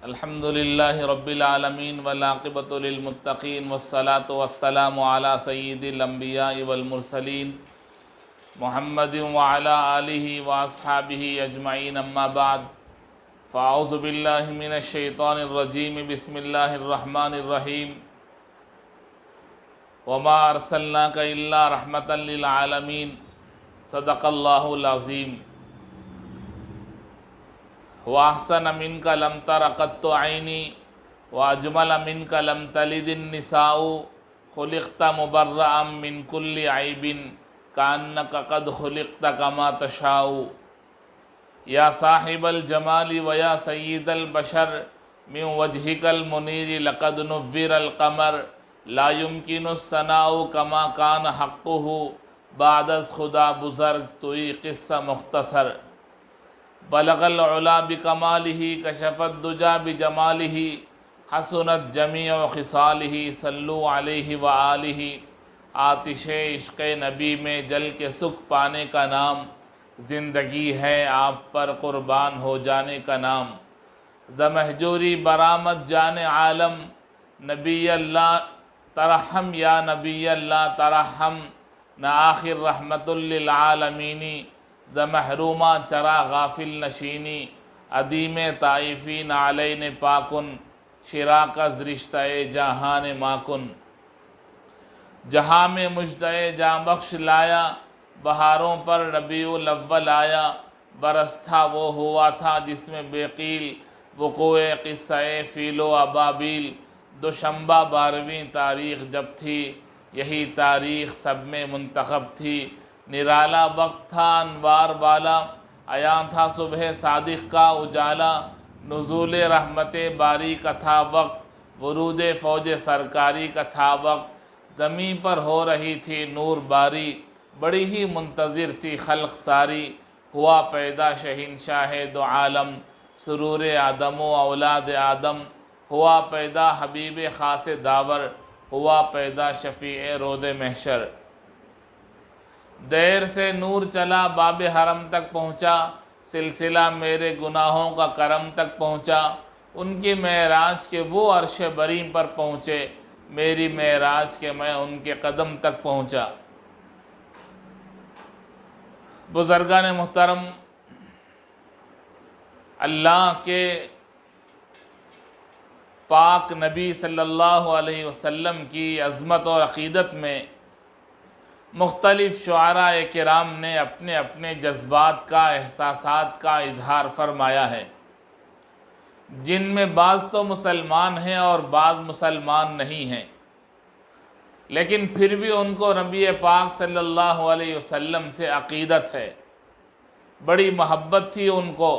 الحمد للہ رب العالمین والعاقبۃ للمتقین والصلاة والسلام علی سید الانبیاء والمرسلین محمد وعلی آلہ واصحابہ اجمعین، اما بعد فاعوذ باللہ من الشیطان الرجیم، بسم اللہ الرحمن الرحیم۔ وما ارسلناک الا رحمۃ للعالمین، صدق اللہ العظیم۔ وَأَحْسَنَ مِنْكَ لَمْ تَرَ قَطُّ عَيْنِي وَأَجْمَلَ مِنْكَ لَمْ تَلِدِ النِّسَاءُ خُلِقْتَ مُبَرَّأً مِنْ كُلِّ عَيْبٍ كَأَنَّكَ قَدْ خُلِقْتَ كَمَا تَشَاءُ۔ یا صاحب الجمال ویا سید البشر، من وجهك المنیر لقد نُوِّرَ القمر، لا يمكن الثناء كما كان حقه، بعد از خدا بزرگ توئی قصہ مختصر۔ بلغ العلا بکمالہ کشف الدجا بجمالہ، حسنت جمیع خصالہ صلو علیہ وآلہ۔ آتش عشق نبی میں جل کے سکھ پانے کا نام، زندگی ہے آپ پر قربان ہو جانے کا نام۔ زمہجوری برآمد جان عالم، نبی اللہ ترحم یا نبی اللہ ترحم، نہ آخر رحمت للعالمین۔ زمحرومہ چرا غافل نشینی، ادیم طائفی نعلین پاکن، شراک از رشتہ جہان ماکن۔ جہاں میں مژدہ جاں بخش لایا، بہاروں پر ربیع الاول آیا۔ برس تھا وہ ہوا تھا جس میں بے قیل، وقوع قصہ فیل و ابابیل۔ دوشنبہ 12ویں تاریخ جب تھی، یہی تاریخ سب میں منتخب تھی۔ نرالا وقت تھا انوار والا، عیاں تھا صبح صادق کا اجالا۔ نزول رحمت باری کا تھا وقت، ورود فوج سرکاری کا تھا وقت۔ زمین پر ہو رہی تھی نور باری، بڑی ہی منتظر تھی خلق ساری۔ ہوا پیدا شہنشاہ دو عالم، سرور آدم و اولاد آدم۔ ہوا پیدا حبیب خاص داور، ہوا پیدا شفیع رود محشر۔ دیر سے نور چلا باب حرم تک پہنچا، سلسلہ میرے گناہوں کا کرم تک پہنچا۔ ان کی معراج کے وہ عرش بریں پر پہنچے، میری معراج کے میں ان کے قدم تک پہنچا۔ بزرگان محترم، اللہ کے پاک نبی صلی اللہ علیہ وسلم کی عظمت اور عقیدت میں مختلف شعراء کرام نے اپنے اپنے جذبات کا، احساسات کا اظہار فرمایا ہے، جن میں بعض تو مسلمان ہیں اور بعض مسلمان نہیں ہیں، لیکن پھر بھی ان کو نبی پاک صلی اللہ علیہ وسلم سے عقیدت ہے، بڑی محبت تھی ان کو۔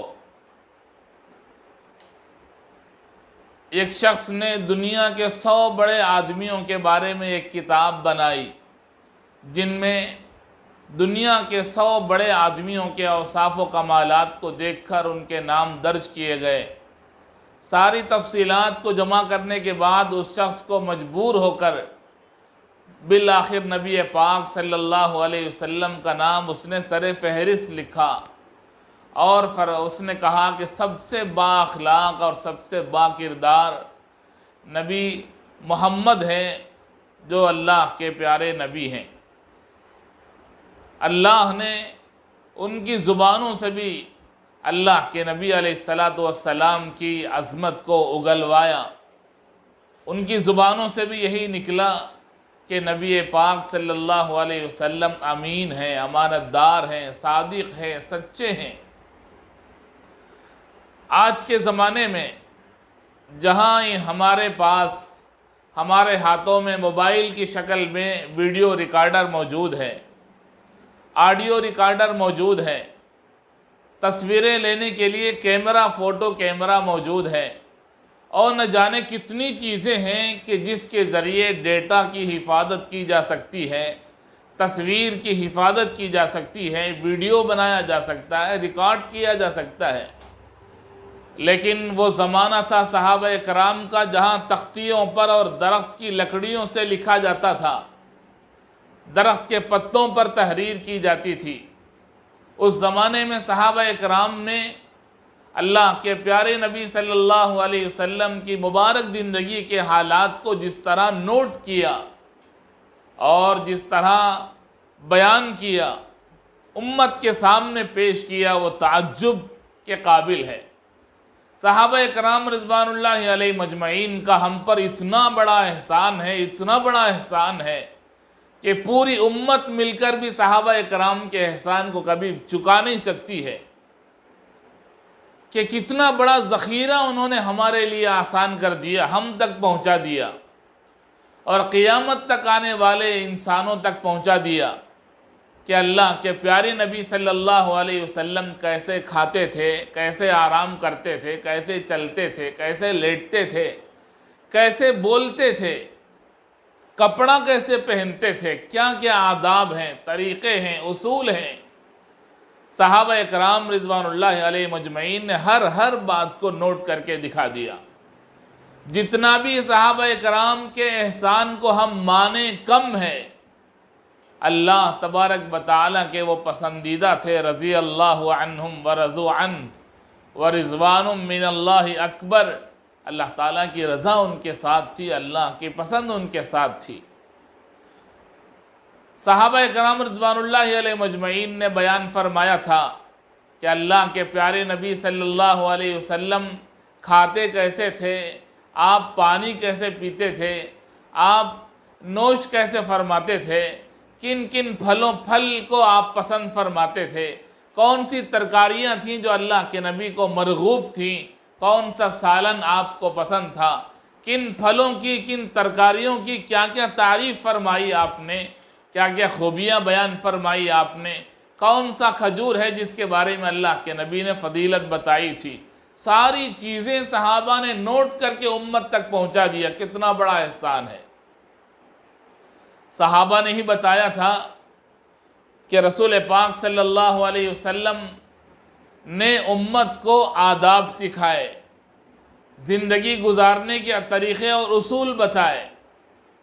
ایک شخص نے دنیا کے 100 بڑے آدمیوں کے بارے میں ایک کتاب بنائی، جن میں دنیا کے 100 بڑے آدمیوں کے اوصاف و کمالات کو دیکھ کر ان کے نام درج کیے گئے۔ ساری تفصیلات کو جمع کرنے کے بعد اس شخص کو مجبور ہو کر بالآخر نبی پاک صلی اللہ علیہ وسلم کا نام اس نے سر فہرست لکھا، اور اس نے کہا کہ سب سے با اخلاق اور سب سے با کردار نبی محمد ہیں، جو اللہ کے پیارے نبی ہیں۔ اللہ نے ان کی زبانوں سے بھی اللہ کے نبی علیہ السلام کی عظمت کو اگلوایا۔ ان کی زبانوں سے بھی یہی نکلا کہ نبی پاک صلی اللہ علیہ وسلم امین ہیں، امانت دار ہیں، صادق ہیں، سچے ہیں۔ آج کے زمانے میں جہاں ہمارے پاس، ہمارے ہاتھوں میں موبائل کی شکل میں ویڈیو ریکارڈر موجود ہے، آڈیو ریکارڈر موجود ہے، تصویریں لینے کے لیے کیمرہ، فوٹو کیمرہ موجود ہے، اور نہ جانے کتنی چیزیں ہیں کہ جس کے ذریعے ڈیٹا کی حفاظت کی جا سکتی ہے، تصویر کی حفاظت کی جا سکتی ہے، ویڈیو بنایا جا سکتا ہے، ریکارڈ کیا جا سکتا ہے۔ لیکن وہ زمانہ تھا صحابہ کرام کا جہاں تختیوں پر اور درخت کی لکڑیوں سے لکھا جاتا تھا، درخت کے پتوں پر تحریر کی جاتی تھی۔ اس زمانے میں صحابہ کرام نے اللہ کے پیارے نبی صلی اللہ علیہ وسلم کی مبارک زندگی کے حالات کو جس طرح نوٹ کیا اور جس طرح بیان کیا، امت کے سامنے پیش کیا، وہ تعجب کے قابل ہے۔ صحابہ کرام رضوان اللہ علیہ مجمعین کا ہم پر اتنا بڑا احسان ہے، اتنا بڑا احسان ہے کہ پوری امت مل کر بھی صحابہ کرام کے احسان کو کبھی چکا نہیں سکتی ہے کہ کتنا بڑا ذخیرہ انہوں نے ہمارے لیے آسان کر دیا، ہم تک پہنچا دیا اور قیامت تک آنے والے انسانوں تک پہنچا دیا کہ اللہ کے پیارے نبی صلی اللہ علیہ وسلم کیسے کھاتے تھے، کیسے آرام کرتے تھے، کیسے چلتے تھے، کیسے لیٹتے تھے، کیسے بولتے تھے، کپڑا کیسے پہنتے تھے، کیا کیا آداب ہیں، طریقے ہیں، اصول ہیں۔ صحابہ کرام رضوان اللہ علیہ مجمعین نے ہر بات کو نوٹ کر کے دکھا دیا۔ جتنا بھی صحابہ کرام کے احسان کو ہم مانیں کم ہے۔ اللہ تبارک و تعالیٰ کے وہ پسندیدہ تھے، رضی اللہ عنہم ورضوا عنہ ورضوان من اللہ اکبر۔ اللہ تعالیٰ کی رضا ان کے ساتھ تھی، اللہ کی پسند ان کے ساتھ تھی۔ صحابہ کرام رضوان اللہ علیہ مجمعین نے بیان فرمایا تھا کہ اللہ کے پیارے نبی صلی اللہ علیہ وسلم کھاتے کیسے تھے، آپ پانی کیسے پیتے تھے، آپ نوش کیسے فرماتے تھے، کن کن پھل کو آپ پسند فرماتے تھے، کون سی ترکاریاں تھیں جو اللہ کے نبی کو مرغوب تھیں، کون سا سالن آپ کو پسند تھا، کن پھلوں کی، کن ترکاریوں کی کیا کیا تعریف فرمائی آپ نے، کیا کیا خوبیاں بیان فرمائی آپ نے، کون سا کھجور ہے جس کے بارے میں اللہ کے نبی نے فضیلت بتائی تھی۔ ساری چیزیں صحابہ نے نوٹ کر کے امت تک پہنچا دیا۔ کتنا بڑا احسان ہے۔ صحابہ نے ہی بتایا تھا کہ رسول پاک صلی اللہ علیہ وسلم نے امت کو آداب سکھائے، زندگی گزارنے کے طریقے اور اصول بتائے،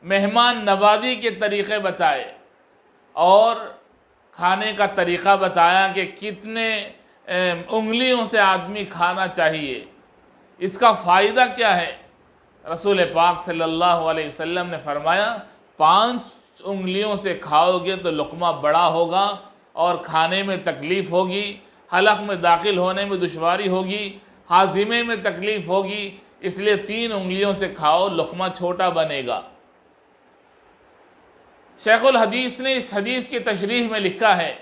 مہمان نوازی کے طریقے بتائے اور کھانے کا طریقہ بتایا کہ کتنے انگلیوں سے آدمی کھانا چاہیے، اس کا فائدہ کیا ہے۔ رسول پاک صلی اللہ علیہ وسلم نے فرمایا 5 انگلیوں سے کھاؤ گے تو لقمہ بڑا ہوگا اور کھانے میں تکلیف ہوگی، حلق میں داخل ہونے میں دشواری ہوگی، ہاضمے میں تکلیف ہوگی، اس لیے 3 انگلیوں سے کھاؤ، لقمہ چھوٹا بنے گا۔ شیخ الحدیث نے اس حدیث کی تشریح میں لکھا ہے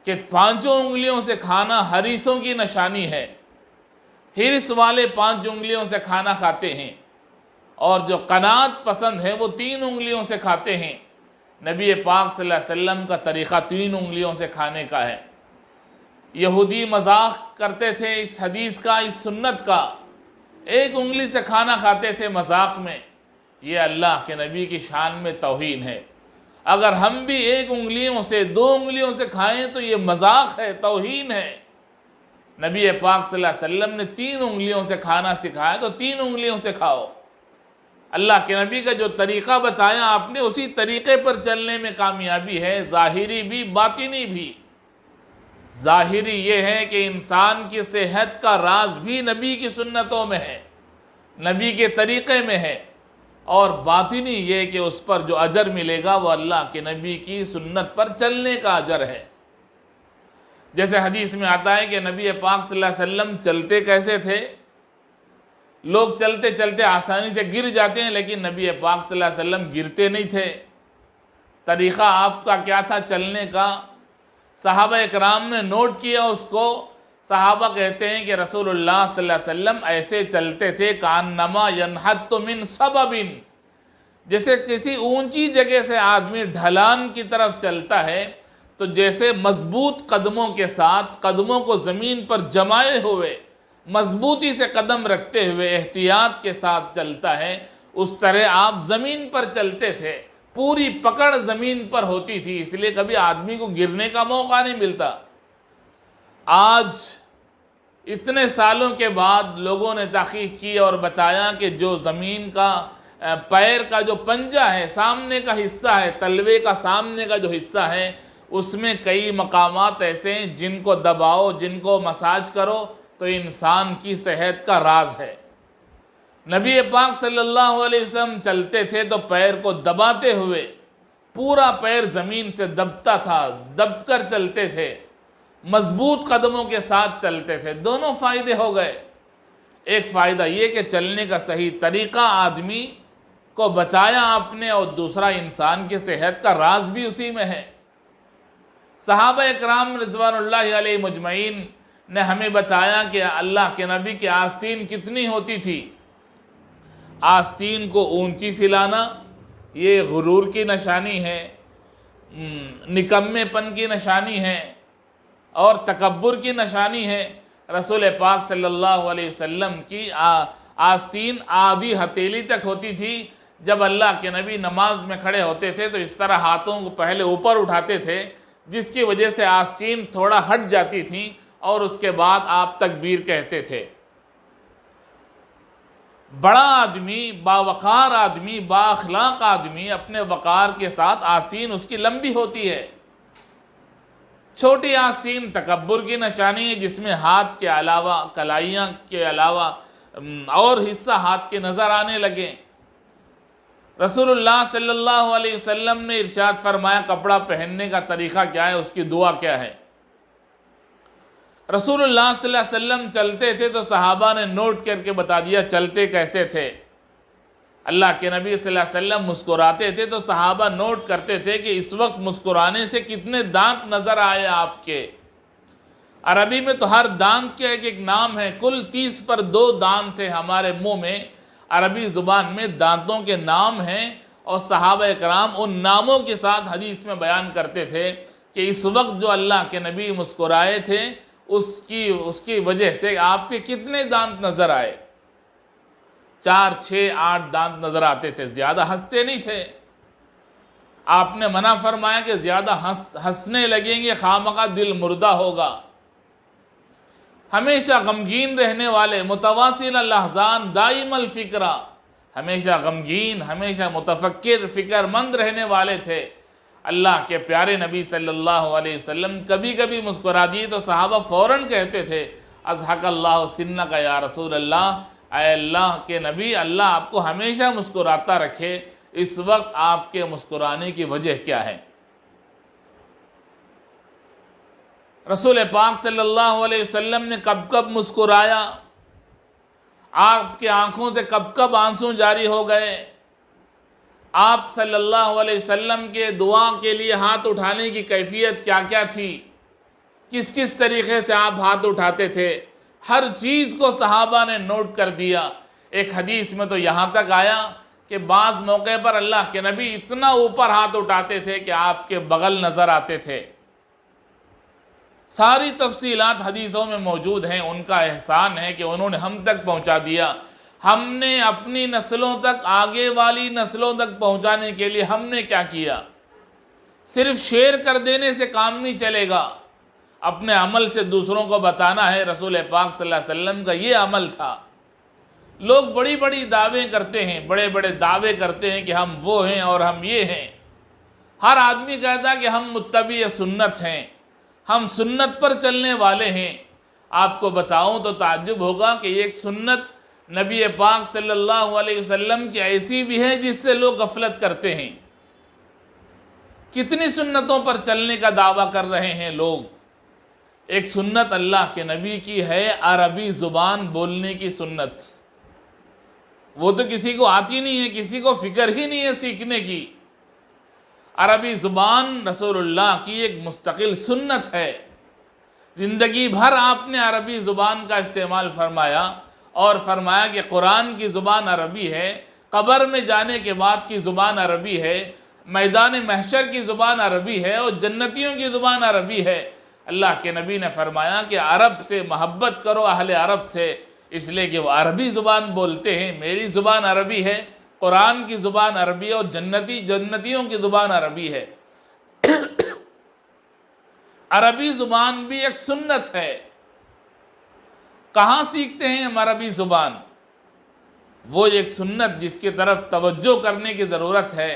کہ 5 انگلیوں سے کھانا حریصوں کی نشانی ہے۔ حرص والے 5 انگلیوں سے کھانا کھاتے ہیں اور جو قناعت پسند ہے وہ 3 انگلیوں سے کھاتے ہیں۔ نبی پاک صلی اللہ علیہ وسلم کا طریقہ 3 انگلیوں سے کھانے کا ہے۔ یہودی مذاق کرتے تھے اس حدیث کا، اس سنت کا، 1 انگلی سے کھانا کھاتے تھے مذاق میں۔ یہ اللہ کے نبی کی شان میں توہین ہے۔ اگر ہم بھی 1 انگلیوں سے 2 انگلیوں سے کھائیں تو یہ مذاق ہے، توہین ہے۔ نبی پاک صلی اللہ علیہ وسلم نے 3 انگلیوں سے کھانا سکھایا تو 3 انگلیوں سے کھاؤ۔ اللہ کے نبی کا جو طریقہ بتایا آپ نے، اسی طریقے پر چلنے میں کامیابی ہے، ظاہری بھی باطنی بھی۔ ظاہری یہ ہے کہ انسان کی صحت کا راز بھی نبی کی سنتوں میں ہے، نبی کے طریقے میں ہے، اور باطنی یہ کہ اس پر جو اجر ملے گا وہ اللہ کے نبی کی سنت پر چلنے کا اجر ہے۔ جیسے حدیث میں آتا ہے کہ نبی پاک صلی اللہ علیہ وسلم چلتے کیسے تھے؟ لوگ چلتے چلتے آسانی سے گر جاتے ہیں، لیکن نبی پاک صلی اللہ علیہ وسلم گرتے نہیں تھے۔ طریقہ آپ کا کیا تھا چلنے کا؟ صحابہ اکرام نے نوٹ کیا اس کو۔ صحابہ کہتے ہیں کہ رسول اللہ صلی اللہ علیہ وسلم ایسے چلتے تھے کانما ینحت من سبب، جیسے کسی اونچی جگہ سے آدمی ڈھلان کی طرف چلتا ہے تو جیسے مضبوط قدموں کے ساتھ قدموں کو زمین پر جمائے ہوئے، مضبوطی سے قدم رکھتے ہوئے احتیاط کے ساتھ چلتا ہے، اس طرح آپ زمین پر چلتے تھے، پوری پکڑ زمین پر ہوتی تھی، اس لیے کبھی آدمی کو گرنے کا موقع نہیں ملتا۔ آج اتنے سالوں کے بعد لوگوں نے تحقیق کی اور بتایا کہ جو زمین کا پیر کا جو پنجہ ہے، سامنے کا حصہ ہے، تلوے کا سامنے کا جو حصہ ہے، اس میں کئی مقامات ایسے ہیں جن کو دباؤ، جن کو مساج کرو تو انسان کی صحت کا راز ہے۔ نبی پاک صلی اللہ علیہ وسلم چلتے تھے تو پیر کو دباتے ہوئے، پورا پیر زمین سے دبتا تھا، دب کر چلتے تھے، مضبوط قدموں کے ساتھ چلتے تھے۔ دونوں فائدے ہو گئے، ایک فائدہ یہ کہ چلنے کا صحیح طریقہ آدمی کو بتایا آپ نے، اور دوسرا انسان کی صحت کا راز بھی اسی میں ہے۔ صحابہ اکرام رضوان اللہ علیہ مجمعین نے ہمیں بتایا کہ اللہ کے نبی کی آستین کتنی ہوتی تھی۔ آستین کو اونچی سلانا یہ غرور کی نشانی ہے، نکمے پن کی نشانی ہے اور تکبر کی نشانی ہے۔ رسول پاک صلی اللہ علیہ وسلم کی آستین آدھی ہتھیلی تک ہوتی تھی۔ جب اللہ کے نبی نماز میں کھڑے ہوتے تھے تو اس طرح ہاتھوں کو پہلے اوپر اٹھاتے تھے، جس کی وجہ سے آستین تھوڑا ہٹ جاتی تھی، اور اس کے بعد آپ تکبیر کہتے تھے۔ بڑا آدمی، باوقار آدمی، با اخلاق آدمی اپنے وقار کے ساتھ آستین اس کی لمبی ہوتی ہے۔ چھوٹی آستین تکبر کی نشانی ہے، جس میں ہاتھ کے علاوہ، کلائیاں کے علاوہ اور حصہ ہاتھ کے نظر آنے لگے۔ رسول اللہ صلی اللہ علیہ وسلم نے ارشاد فرمایا کپڑا پہننے کا طریقہ کیا ہے، اس کی دعا کیا ہے۔ رسول اللہ صلی اللہ علیہ وسلم چلتے تھے تو صحابہ نے نوٹ کر کے بتا دیا چلتے کیسے تھے۔ اللہ کے نبی صلی اللہ علیہ وسلم مسکراتے تھے تو صحابہ نوٹ کرتے تھے کہ اس وقت مسکرانے سے کتنے دانت نظر آئے آپ کے۔ عربی میں تو ہر دانت کے ایک نام ہے، کل 30 پر 2 دانت تھے ہمارے منہ میں۔ عربی زبان میں دانتوں کے نام ہیں، اور صحابہ اکرام ان ناموں کے ساتھ حدیث میں بیان کرتے تھے کہ اس وقت جو اللہ کے نبی مسکرائے تھے اس کی وجہ سے آپ کے کتنے دانت نظر آئے۔ 4 6 8 دانت نظر آتے تھے، زیادہ ہنستے نہیں تھے۔ آپ نے منع فرمایا کہ زیادہ ہنسنے لگیں گے خامخواہ دل مردہ ہوگا۔ ہمیشہ غمگین رہنے والے، متواصل الاحزان دائم الفکرہ، ہمیشہ غمگین، ہمیشہ متفکر، فکر مند رہنے والے تھے۔ اللہ کے پیارے نبی صلی اللہ علیہ وسلم کبھی کبھی مسکرا دیے تو صحابہ فوراً کہتے تھے اضحک اللہ سنک یا رسول اللہ، اے اللہ کے نبی، اللہ آپ کو ہمیشہ مسکراتا رکھے، اس وقت آپ کے مسکرانے کی وجہ کیا ہے۔ رسول پاک صلی اللہ علیہ وسلم نے کب کب مسکرایا، آپ کے آنکھوں سے کب کب آنسو جاری ہو گئے، آپ صلی اللہ علیہ وسلم کے دعا کے لیے ہاتھ اٹھانے کی کیفیت کیا کیا تھی، کس کس طریقے سے آپ ہاتھ اٹھاتے تھے، ہر چیز کو صحابہ نے نوٹ کر دیا۔ ایک حدیث میں تو یہاں تک آیا کہ بعض موقع پر اللہ کے نبی اتنا اوپر ہاتھ اٹھاتے تھے کہ آپ کے بغل نظر آتے تھے۔ ساری تفصیلات حدیثوں میں موجود ہیں، ان کا احسان ہے کہ انہوں نے ہم تک پہنچا دیا۔ ہم نے اپنی نسلوں تک، آگے والی نسلوں تک پہنچانے کے لیے ہم نے کیا کیا؟ صرف شیئر کر دینے سے کام نہیں چلے گا، اپنے عمل سے دوسروں کو بتانا ہے۔ رسول پاک صلی اللہ علیہ وسلم کا یہ عمل تھا۔ لوگ بڑی بڑی دعوے کرتے ہیں، بڑے بڑے دعوے کرتے ہیں کہ ہم وہ ہیں اور ہم یہ ہیں۔ ہر آدمی کہتا ہے کہ ہم متبع سنت ہیں، ہم سنت پر چلنے والے ہیں۔ آپ کو بتاؤں تو تعجب ہوگا کہ ایک سنت نبی پاک صلی اللہ علیہ وسلم کی ایسی بھی ہے جس سے لوگ غفلت کرتے ہیں۔ کتنی سنتوں پر چلنے کا دعویٰ کر رہے ہیں لوگ۔ ایک سنت اللہ کے نبی کی ہے عربی زبان بولنے کی سنت، وہ تو کسی کو آتی نہیں ہے، کسی کو فکر ہی نہیں ہے سیکھنے کی۔ عربی زبان رسول اللہ کی ایک مستقل سنت ہے۔ زندگی بھر آپ نے عربی زبان کا استعمال فرمایا، اور فرمایا کہ قرآن کی زبان عربی ہے، قبر میں جانے کے بعد کی زبان عربی ہے، میدان محشر کی زبان عربی ہے، اور جنتیوں کی زبان عربی ہے۔ اللہ کے نبی نے فرمایا کہ عرب سے محبت کرو، اہل عرب سے، اس لیے کہ وہ عربی زبان بولتے ہیں۔ میری زبان عربی ہے، قرآن کی زبان عربی ہے، اور جنتیوں کی زبان عربی ہے۔ عربی زبان بھی ایک سنت ہے۔ کہاں سیکھتے ہیں ہم عربی زبان؟ وہ ایک سنت جس کی طرف توجہ کرنے کی ضرورت ہے۔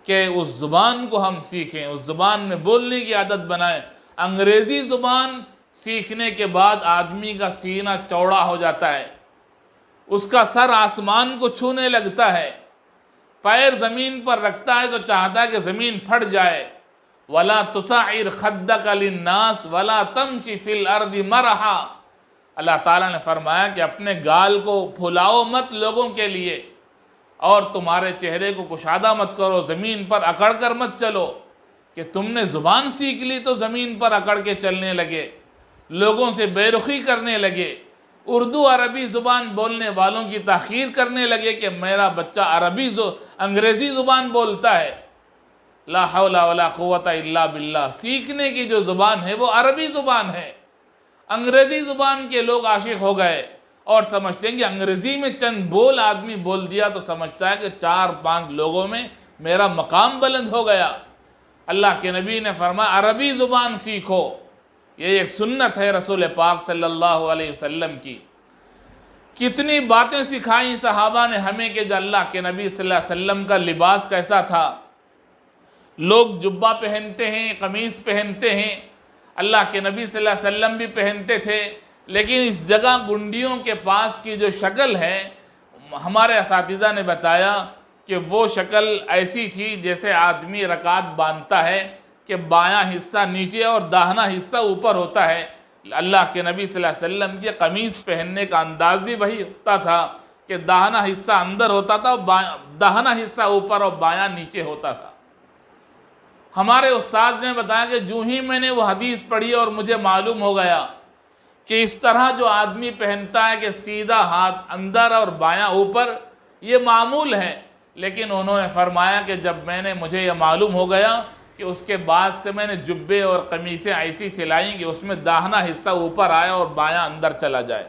کہ اس زبان کو ہم سیکھیں، اس زبان میں بولنے کی عادت بنائیں۔ انگریزی زبان سیکھنے کے بعد آدمی کا سینہ چوڑا ہو جاتا ہے، اس کا سر آسمان کو چھونے لگتا ہے، پیر زمین پر رکھتا ہے تو چاہتا ہے کہ زمین پھٹ جائے۔ وَلَا تُسَعِّرْ خَدَّكَ لِلنَّاسِ وَلَا تَمْشِ فِي الْأَرْضِ مَرَحًا۔ اللہ تعالیٰ نے فرمایا کہ اپنے گال کو پھلاؤ مت لوگوں کے لیے، اور تمہارے چہرے کو کشادہ مت کرو، زمین پر اکڑ کر مت چلو۔ کہ تم نے زبان سیکھ لی تو زمین پر اکڑ کے چلنے لگے، لوگوں سے بے رخی کرنے لگے، اردو عربی زبان بولنے والوں کی تحقیر کرنے لگے کہ میرا بچہ انگریزی زبان بولتا ہے۔ لا حول ولا قوت الا باللہ۔ سیکھنے کی جو زبان ہے وہ عربی زبان ہے۔ انگریزی زبان کے لوگ عاشق ہو گئے اور سمجھتے ہیں کہ انگریزی میں چند بول آدمی بول دیا تو سمجھتا ہے کہ 4-5 لوگوں میں میرا مقام بلند ہو گیا۔ اللہ کے نبی نے فرمایا عربی زبان سیکھو، یہ ایک سنت ہے رسول پاک صلی اللہ علیہ وسلم کی۔ کتنی باتیں سکھائیں صحابہ نے ہمیں کہ جو اللہ کے نبی صلی اللہ علیہ وسلم کا لباس کیسا تھا۔ لوگ جبہ پہنتے ہیں، قمیص پہنتے ہیں، اللہ کے نبی صلی اللہ علیہ وسلم بھی پہنتے تھے، لیکن اس جگہ گنڈیوں کے پاس کی جو شکل ہے، ہمارے اساتذہ نے بتایا کہ وہ شکل ایسی تھی جیسے آدمی رکعت باندھتا ہے کہ بایاں حصہ نیچے اور داہنا حصہ اوپر ہوتا ہے۔ اللہ کے نبی صلی اللہ علیہ وسلم کے قمیص پہننے کا انداز بھی وہی ہوتا تھا کہ داہنا حصہ اندر ہوتا تھا اور داہنا حصہ اوپر اور بایاں نیچے ہوتا تھا۔ ہمارے استاد نے بتایا کہ جو ہی میں نے وہ حدیث پڑھی اور مجھے معلوم ہو گیا کہ اس طرح جو آدمی پہنتا ہے کہ سیدھا ہاتھ اندر اور بایاں اوپر، یہ معمول ہے، لیکن انہوں نے فرمایا کہ جب مجھے یہ معلوم ہو گیا کہ اس کے بعد سے میں نے جبے اور قمیصیں ایسی سلائیں کہ اس میں داہنا حصہ اوپر آئے اور بایاں اندر چلا جائے۔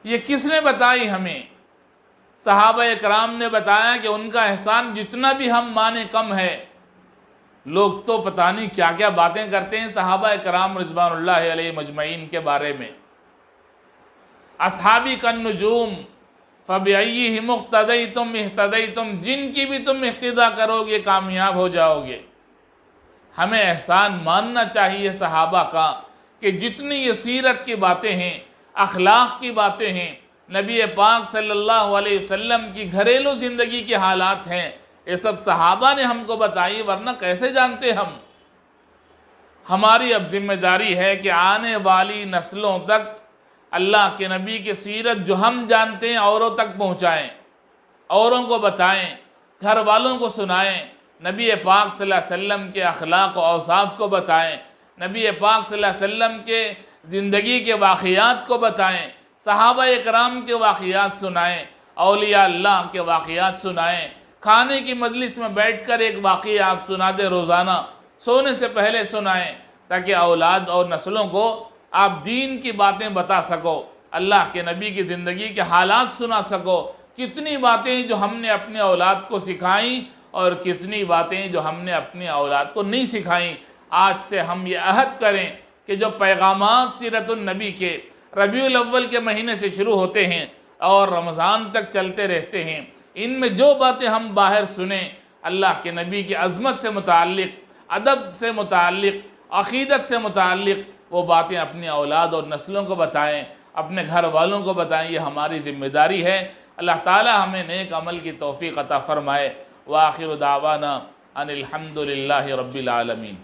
یہ کس نے بتائی ہمیں؟ صحابہ اکرام نے بتایا کہ ان کا احسان جتنا بھی ہم مانے کم ہے۔ لوگ تو پتہ نہیں کیا کیا باتیں کرتے ہیں صحابہ اکرام رضوان اللہ علیہ مجمعین کے بارے میں۔ اصحابی کالنجوم فَبِأَيِّهِمُ اقْتَدَيْتُمْ اهْتَدَيْتُمْ، جن کی بھی تم اقتداء کرو گے کامیاب ہو جاؤ گے۔ ہمیں احسان ماننا چاہیے صحابہ کا کہ جتنی یہ سیرت کی باتیں ہیں، اخلاق کی باتیں ہیں، نبی پاک صلی اللہ علیہ وسلم کی گھریلو زندگی کے حالات ہیں، یہ سب صحابہ نے ہم کو بتائی، ورنہ کیسے جانتے ہم؟ ہماری اب ذمہ داری ہے کہ آنے والی نسلوں تک اللہ کے نبی کی سیرت جو ہم جانتے ہیں اوروں تک پہنچائیں، اوروں کو بتائیں، گھر والوں کو سنائیں، نبی پاک صلی اللہ علیہ وسلم کے اخلاق و اوصاف کو بتائیں، نبی پاک صلی اللہ علیہ وسلم کے زندگی کے واقعات کو بتائیں، صحابہ اکرام کے واقعات سنائیں، اولیاء اللہ کے واقعات سنائیں۔ کھانے کی مجلس میں بیٹھ کر ایک واقعہ آپ سنا دیں روزانہ، سونے سے پہلے سنائیں، تاکہ اولاد اور نسلوں کو آپ دین کی باتیں بتا سکو، اللہ کے نبی کی زندگی کے حالات سنا سکو۔ کتنی باتیں جو ہم نے اپنے اولاد کو سکھائیں اور کتنی باتیں جو ہم نے اپنی اولاد کو نہیں سکھائیں۔ آج سے ہم یہ عہد کریں کہ جو پیغامات سیرت النبی کے ربیع الاول کے مہینے سے شروع ہوتے ہیں اور رمضان تک چلتے رہتے ہیں، ان میں جو باتیں ہم باہر سنیں اللہ کے نبی کی عظمت سے متعلق، ادب سے متعلق، عقیدت سے متعلق، وہ باتیں اپنی اولاد اور نسلوں کو بتائیں، اپنے گھر والوں کو بتائیں۔ یہ ہماری ذمہ داری ہے۔ اللہ تعالی ہمیں نیک عمل کی توفیق عطا فرمائے۔ وآخر دعوانا ان الحمد للہ رب العالمین۔